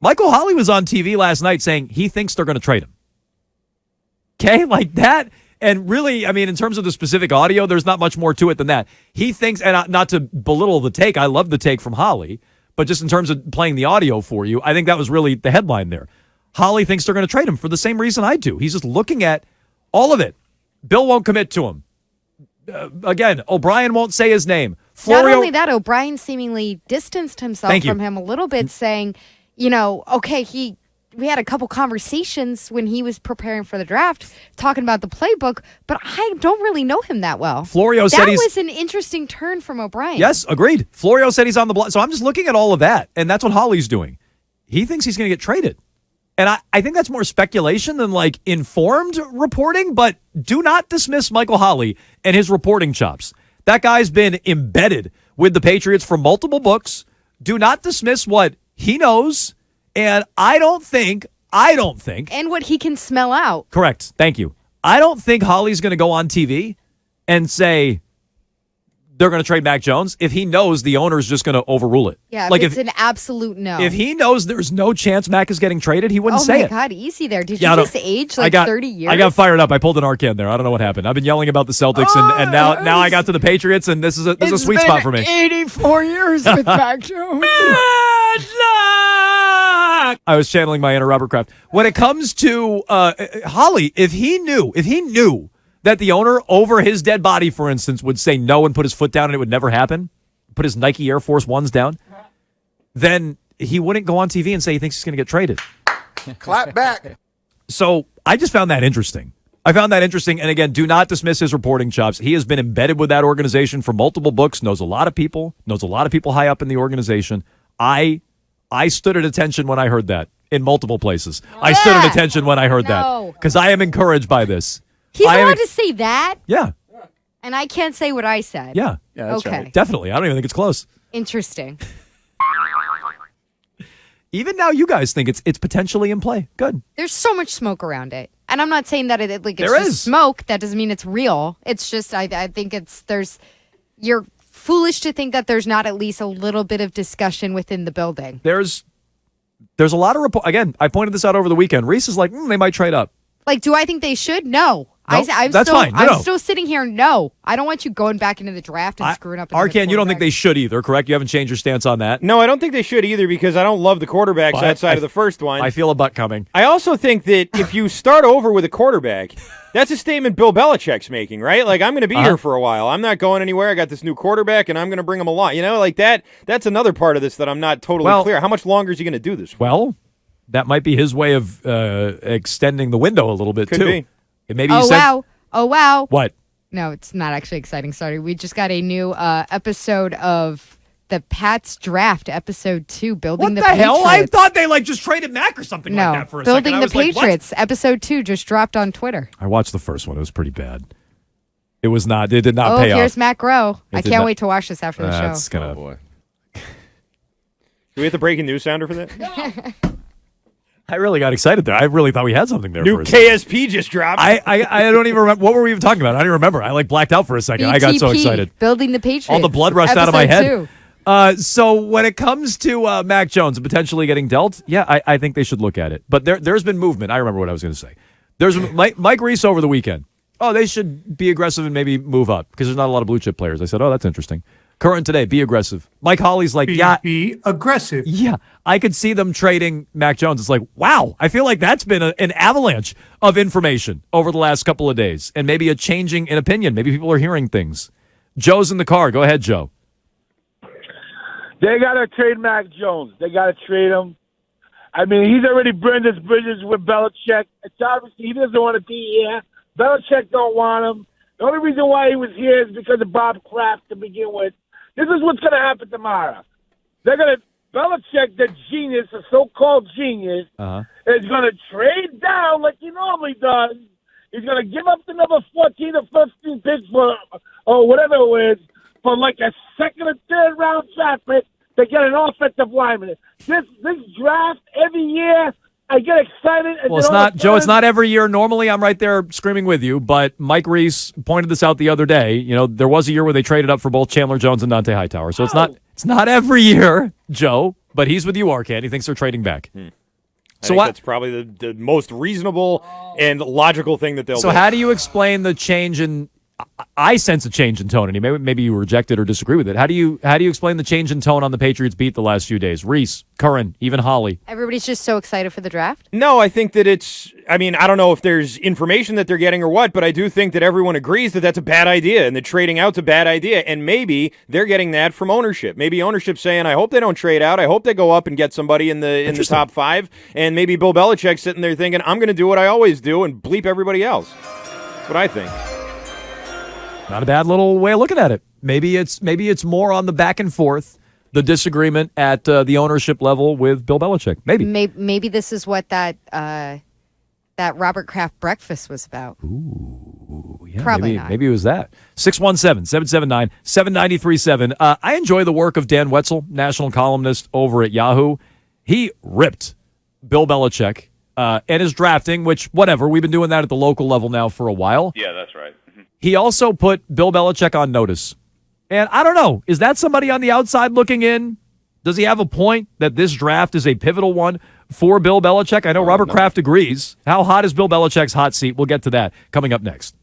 Michael Holley was on TV last night saying he thinks they're going to trade him. Okay, like that. And really, I mean, in terms of the specific audio, there's not much more to it than that. He thinks, and not to belittle the take, I love the take from Holley, but just in terms of playing the audio for you, I think that was really the headline there. Holley thinks they're going to trade him for the same reason I do. He's just looking at all of it. Bill won't commit to him. Again, O'Brien won't say his name. Not only that, O'Brien seemingly distanced himself from him a little bit, saying, okay, we had a couple conversations when he was preparing for the draft, talking about the playbook, but I don't really know him that well. Florio said that was an interesting turn from O'Brien. Yes, agreed. Florio said he's on the block. So I'm just looking at all of that, and that's what Holley's doing. He thinks he's going to get traded. And I think that's more speculation than like informed reporting, but do not dismiss Michael Holley and his reporting chops. That guy's been embedded with the Patriots for multiple books. Do not dismiss what he knows. And I don't think. And what he can smell out. Correct. Thank you. I don't think Holley's going to go on TV and say they're going to trade Mac Jones if he knows the owner's just going to overrule it. Yeah, like if it's an absolute no. If he knows there's no chance Mac is getting traded, he wouldn't say it. Oh, my God, easy there. Did you just age 30 years? I got fired up. I pulled an Arcan there. I don't know what happened. I've been yelling about the Celtics, and now I got to the Patriots, and this is a sweet spot for me. 84 years with Mac Jones. I was channeling my inner Robert Kraft. When it comes to Holley, if he knew that the owner over his dead body, for instance, would say no and put his foot down and it would never happen, put his Nike Air Force Ones down, then he wouldn't go on TV and say he thinks he's going to get traded. Clap back. So I just found that interesting. And again, do not dismiss his reporting chops. He has been embedded with that organization for multiple books, knows a lot of people high up in the organization. I stood at attention when I heard that in multiple places. I stood at attention when I heard that because I am encouraged by this. He's allowed to say that? Yeah. And I can't say what I said. Yeah that's okay. right. Definitely. I don't even think it's close. Interesting. Even now, you guys think it's potentially in play. Good. There's so much smoke around it. And I'm not saying that it's there just is smoke. That doesn't mean it's real. It's just, I think you're foolish to think that there's not at least a little bit of discussion within the building. There's a lot of report. Again, I pointed this out over the weekend. Reese is like, they might trade up. Like, do I think they should? No. Nope, that's fine. No, I'm still sitting here. No, I don't want you going back into the draft and screwing up. Arcan, you don't think they should either, correct? You haven't changed your stance on that? No, I don't think they should either because I don't love the quarterbacks outside of the first one. I feel a butt coming. I also think that if you start over with a quarterback, that's a statement Bill Belichick's making, right? Like, I'm going to be here for a while. I'm not going anywhere. I got this new quarterback, and I'm going to bring him along. Like that. That's another part of this that I'm not totally clear. How much longer is he going to do this for? Well, that might be his way of extending the window a little bit, Could too. be. Maybe Oh, wow. What? No, it's not actually exciting. Sorry. We just got a new episode of the Pats Draft, episode 2, Building the Patriots. What the hell? I thought they just traded Mac or something like that for a second. Building the Patriots, episode 2, just dropped on Twitter. I watched the first one. It was pretty bad. It was not. It did not pay off. Oh, here's Matt Groh. I can't wait to watch this after the show. That's gonna. Oh, boy. Do we have the breaking news sounder for that? I really got excited there. I really thought we had something there. New for a second. KSP just dropped. I don't even remember. What were we even talking about? I don't even remember. I blacked out for a second. BTP, I got so excited. Building the Patriots. All the blood rushed out of my episode head. 2. So when it comes to Mac Jones and potentially getting dealt, I think they should look at it. But there's been movement. I remember what I was going to say. There's Mike Reese over the weekend. Oh, they should be aggressive and maybe move up because there's not a lot of blue chip players. I said, oh, that's interesting. Current today, be aggressive. Mike Hawley's like, be aggressive. Yeah, I could see them trading Mac Jones. It's like, wow, I feel like that's been an avalanche of information over the last couple of days and maybe a changing in opinion. Maybe people are hearing things. Joe's in the car. Go ahead, Joe. They got to trade Mac Jones. They got to trade him. I mean, he's already burned his bridges with Belichick. It's obviously he doesn't want to be here. Belichick don't want him. The only reason why he was here is because of Bob Kraft to begin with. This is what's going to happen tomorrow. They're going to Belichick, the genius, the so-called genius, is going to trade down like he normally does. He's going to give up the number 14 or 15 picks for, or whatever it is, for like a second or third round draft pick to get an offensive lineman. This draft every year, I get excited. And well, it's not, Joe, it's not every year. Normally, I'm right there screaming with you, but Mike Reese pointed this out the other day. There was a year where they traded up for both Chandler Jones and Dante Hightower. So it's not every year, Joe, but he's with you, Arcand. He thinks they're trading back. I think that's probably the most reasonable and logical thing that they'll do. So how do you explain the change in? I sense a change in tone, and maybe you reject it or disagree with it. How do you explain the change in tone on the Patriots beat the last few days? Reese, Curran, even Holly. Everybody's just so excited for the draft? No, I think that I don't know if there's information that they're getting or what, but I do think that everyone agrees that that's a bad idea and that trading out's a bad idea. And maybe they're getting that from ownership. Maybe ownership's saying, I hope they don't trade out. I hope they go up and get somebody in the top 5. And maybe Bill Belichick's sitting there thinking, I'm going to do what I always do and bleep everybody else. That's what I think. Not a bad little way of looking at it. Maybe it's more on the back and forth, the disagreement at the ownership level with Bill Belichick. Maybe this is what that Robert Kraft breakfast was about. Ooh, yeah, Probably not. Maybe it was that. 617-779-7937. I enjoy the work of Dan Wetzel, national columnist over at Yahoo. He ripped Bill Belichick and his drafting, which, whatever, we've been doing that at the local level now for a while. Yeah, that's right. He also put Bill Belichick on notice. And I don't know, is that somebody on the outside looking in? Does he have a point that this draft is a pivotal one for Bill Belichick? I know Robert Kraft agrees. How hot is Bill Belichick's hot seat? We'll get to that coming up next.